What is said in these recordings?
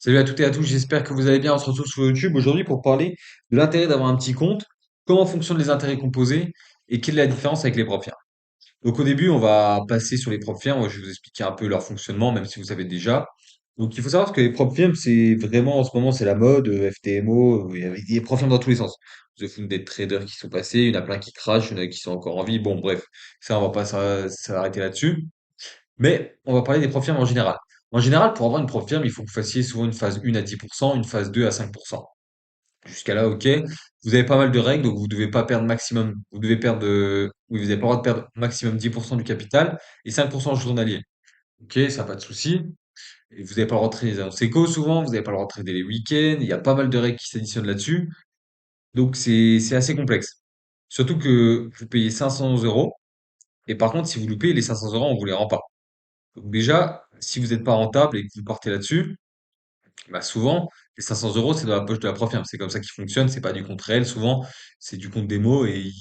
Salut à toutes et à tous, j'espère que vous allez bien. On se retrouve sur YouTube aujourd'hui pour parler de l'intérêt d'avoir un petit compte, comment fonctionnent les intérêts composés et quelle est la différence avec les propres firmes. Donc au début, on va passer sur les propres firmes. Je vais vous expliquer un peu leur fonctionnement, même si vous savez déjà. Donc il faut savoir que les propres firmes, c'est vraiment en ce moment, c'est la mode, FTMO, il y a des propres firmes dans tous les sens. Vous avez des traders qui sont passés, il y en a plein qui crachent, il y en a qui sont encore en vie. Bon, bref, ça, on va pas s'arrêter là-dessus. Mais on va parler des profils en général. En général, pour avoir une profil, il faut que vous fassiez souvent une phase 1 à 10%, une phase 2 à 5%. Jusqu'à là, ok. Vous avez pas mal de règles, donc vous devez pas perdre maximum, vous devez perdre oui, vous n'avez pas le droit de perdre maximum 10% du capital et 5% journalier. Ok, ça pas de souci. Et vous n'avez pas le droit de trader les annonces éco souvent, vous n'avez pas le droit de trader les week-ends, il y a pas mal de règles qui s'additionnent là-dessus. Donc c'est assez complexe. Surtout que vous payez 500 € et par contre, si vous loupez les 500 €, on vous les rend pas. Donc déjà, si vous n'êtes pas rentable et que vous partez là-dessus, bah souvent, les 500 € c'est dans la poche de la prof firme. C'est comme ça qu'ils fonctionnent, c'est pas du compte réel. Souvent, c'est du compte démo et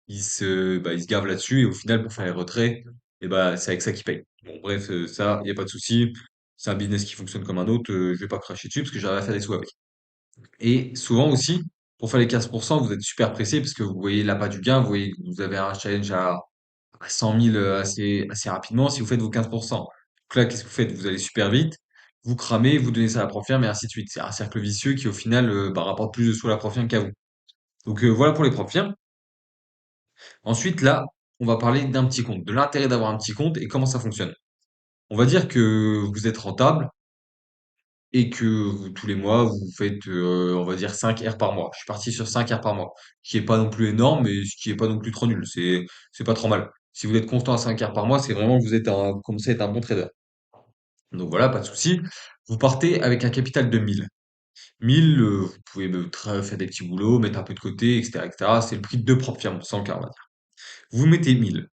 ils se gavent là-dessus. Et au final, pour faire les retraits, et bah, c'est avec ça qu'ils payent. Bon, bref, ça, il n'y a pas de souci. C'est un business qui fonctionne comme un autre. Je vais pas cracher dessus parce que j'arrive à faire des sous avec. Et souvent aussi, pour faire les 15%, vous êtes super pressé parce que vous voyez l'appât du gain, vous voyez que vous avez un challenge à 100 000 assez rapidement si vous faites vos 15%. Donc là, qu'est-ce que vous faites? Vous allez super vite, vous cramez, vous donnez ça à la prof firme et ainsi de suite. C'est un cercle vicieux qui, au final, bah, rapporte plus de sous à la prof firme qu'à vous. Donc voilà pour les profs firmes. Ensuite, là, on va parler d'un petit compte, de l'intérêt d'avoir un petit compte et comment ça fonctionne. On va dire que vous êtes rentable et que tous les mois, vous faites, on va dire 5 R par mois. Je suis parti sur 5 R par mois, ce qui est pas non plus énorme, mais ce qui est pas non plus trop nul. C'est pas trop mal. Si vous êtes constant à 5 R par mois, c'est vraiment que vous êtes commencez à être un bon trader. Donc voilà, pas de souci. Vous partez avec un capital de 1000. 1000, vous pouvez faire des petits boulots, mettre un peu de côté, etc., etc. C'est le prix de deux propres firmes, sans le cas, on va dire. Vous mettez 1000.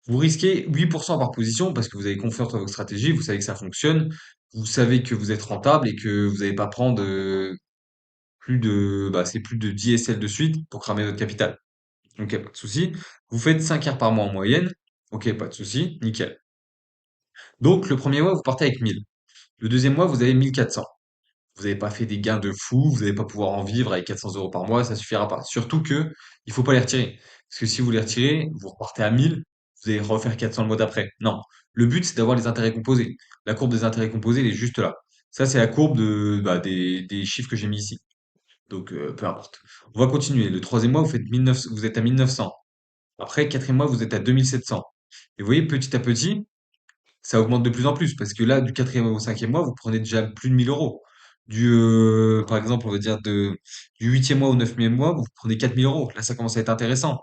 Vous risquez 8% par position parce que vous avez confiance en votre stratégie, vous savez que ça fonctionne, vous savez que vous êtes rentable et que vous n'allez pas prendre c'est plus de 10 SL de suite pour cramer votre capital. Ok, pas de souci. Vous faites 5 heures par mois en moyenne. Ok, pas de souci, nickel. Donc le premier mois, vous partez avec 1000. Le deuxième mois, vous avez 1400. Vous n'avez pas fait des gains de fou, vous n'allez pas pouvoir en vivre avec 400 € par mois, ça suffira pas. Surtout que il faut pas les retirer. Parce que si vous les retirez, vous repartez à 1000, vous allez refaire 400 le mois d'après. Non. Le but, c'est d'avoir les intérêts composés. La courbe des intérêts composés, elle est juste là. Ça, c'est la courbe des chiffres que j'ai mis ici. Donc, peu importe. On va continuer. Le troisième mois, vous faites 1900, vous êtes à 1900. Après, quatrième mois, vous êtes à 2700. Et vous voyez, petit à petit, ça augmente de plus en plus parce que là, du quatrième au cinquième mois, vous prenez déjà plus de 1000 €. Par exemple, on va dire du huitième mois au neuvième mois, vous prenez 4000 €. Là, ça commence à être intéressant.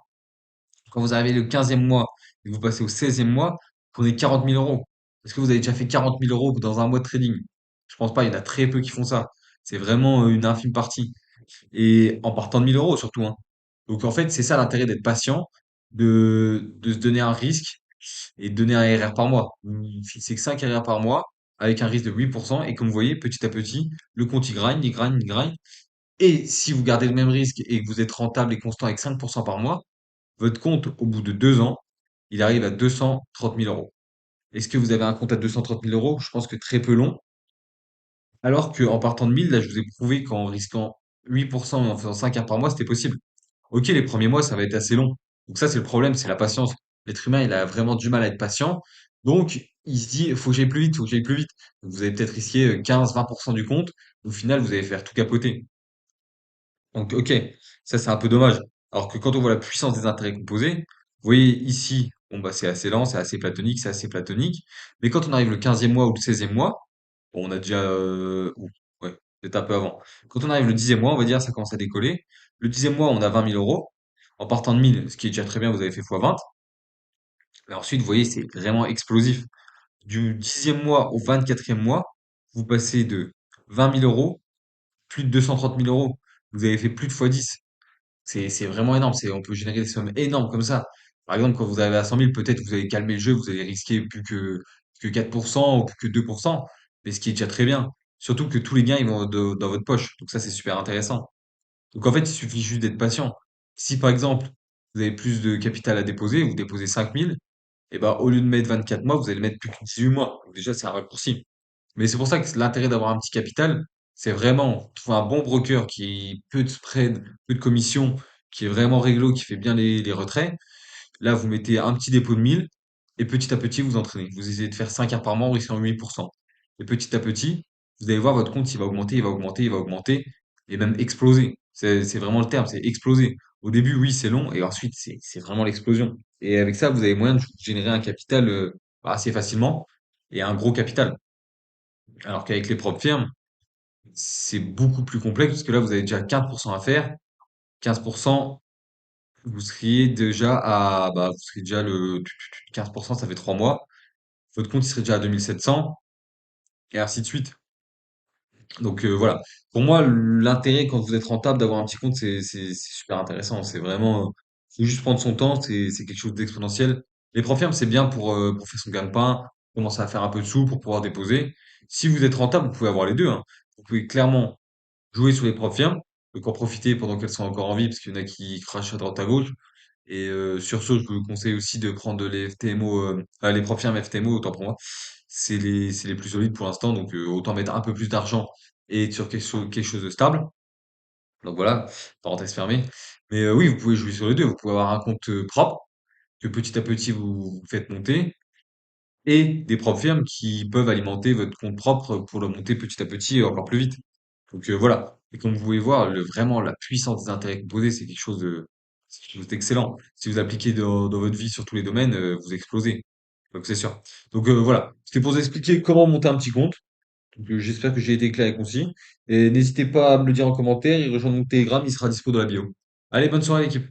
Quand vous arrivez le quinzième mois et que vous passez au seizième mois, vous prenez 40 000 €. Est-ce que vous avez déjà fait 40 000 € dans un mois de trading? Je pense pas, il y en a très peu qui font ça. C'est vraiment une infime partie. Et en partant de 1000 € surtout, hein. Donc en fait, c'est ça l'intérêt d'être patient, de se donner un risque et de donner un RR par mois. Vous fixez que 5 RR par mois avec un risque de 8%. Et comme vous voyez, petit à petit, le compte il grind, il grind, il grind. Et si vous gardez le même risque et que vous êtes rentable et constant avec 5% par mois, votre compte, au bout de 2 ans, il arrive à 230 000 €. Est-ce que vous avez un compte à 230 000 €? Je pense que très peu long. Alors qu'en partant de 1000, là, je vous ai prouvé qu'en risquant 8% et en faisant 5 heures par mois, c'était possible. Ok, les premiers mois, ça va être assez long. Donc ça, c'est le problème, c'est la patience. L'être humain, il a vraiment du mal à être patient. Donc, il se dit, faut que j'aille plus vite, faut que j'aille plus vite. Donc, vous allez peut-être risquer 15-20% du compte. Au final, vous allez faire tout capoter. Donc, ok, ça, c'est un peu dommage. Alors que quand on voit la puissance des intérêts composés, vous voyez ici, bon, bah, c'est assez lent, c'est assez platonique, c'est assez platonique. Mais quand on arrive le 15e mois ou le 16e mois, bon, on a déjà, ouais, peut-être un peu avant. Quand on arrive le 10e mois, on va dire, ça commence à décoller. Le 10e mois, on a 20 000 €. En partant de 1000, ce qui est déjà très bien, vous avez fait x 20. Et ensuite, vous voyez, c'est vraiment explosif. Du 10e mois au 24e mois, vous passez de 20 000 €, plus de 230 000 €. Vous avez fait plus de x 10. C'est vraiment énorme. On peut générer des sommes énormes comme ça. Par exemple, quand vous arrivez à 100 000, peut-être vous allez calmer le jeu, vous allez risquer plus que 4% ou plus que 2%, mais ce qui est déjà très bien. Surtout que tous les gains, ils vont dans votre poche. Donc ça, c'est super intéressant. Donc en fait, il suffit juste d'être patient. Si par exemple, vous avez plus de capital à déposer, vous déposez 5 000, et ben, au lieu de mettre 24 mois, vous allez mettre plus que 18 mois. Donc déjà, c'est un raccourci. Mais c'est pour ça que c'est l'intérêt d'avoir un petit capital, c'est vraiment trouver un bon broker qui peu de spread, peu de commission, qui est vraiment réglo, qui fait bien les retraits. Là, vous mettez un petit dépôt de 1000 et petit à petit, vous entraînez. Vous essayez de faire 5 heures par mois en risquant 8%. Et petit à petit, vous allez voir votre compte, il va augmenter, il va augmenter, il va augmenter et même exploser. C'est vraiment le terme, c'est exploser. Au début, oui, c'est long et ensuite, c'est vraiment l'explosion. Et avec ça, vous avez moyen de générer un capital assez facilement et un gros capital. Alors qu'avec les propres firmes, c'est beaucoup plus complexe parce que là, vous avez déjà 15% à faire. 15%, vous seriez déjà vous seriez déjà 15%, ça fait 3 mois. Votre compte, il serait déjà à 2700 et ainsi de suite. Donc voilà. Pour moi, l'intérêt quand vous êtes rentable d'avoir un petit compte, c'est super intéressant. C'est vraiment, faut juste prendre son temps. C'est quelque chose d'exponentiel. Les profils, c'est bien pour faire son gagne-pain, commencer à faire un peu de sous pour pouvoir déposer. Si vous êtes rentable, vous pouvez avoir les deux, hein. Vous pouvez clairement jouer sur les profils, donc en profiter pendant qu'elles sont encore en vie, parce qu'il y en a qui crachent à droite à gauche. Et sur ce, je vous conseille aussi de prendre les FTMO, les profils FTMO, autant pour moi. C'est les plus solides pour l'instant, donc autant mettre un peu plus d'argent et être sur quelque chose de stable. Donc voilà, parenthèse fermée. Mais oui, vous pouvez jouer sur les deux. Vous pouvez avoir un compte propre que petit à petit vous faites monter et des propres firmes qui peuvent alimenter votre compte propre pour le monter petit à petit encore plus vite. Donc voilà. Et comme vous pouvez voir, vraiment la puissance des intérêts composés, c'est quelque chose d'excellent. Si vous appliquez dans votre vie sur tous les domaines, vous explosez. Donc c'est sûr. Donc voilà. C'était pour vous expliquer comment monter un petit compte. Donc, j'espère que j'ai été clair et concis. Et n'hésitez pas à me le dire en commentaire et rejoindre mon Telegram, il sera dispo dans la bio. Allez, bonne soirée l'équipe.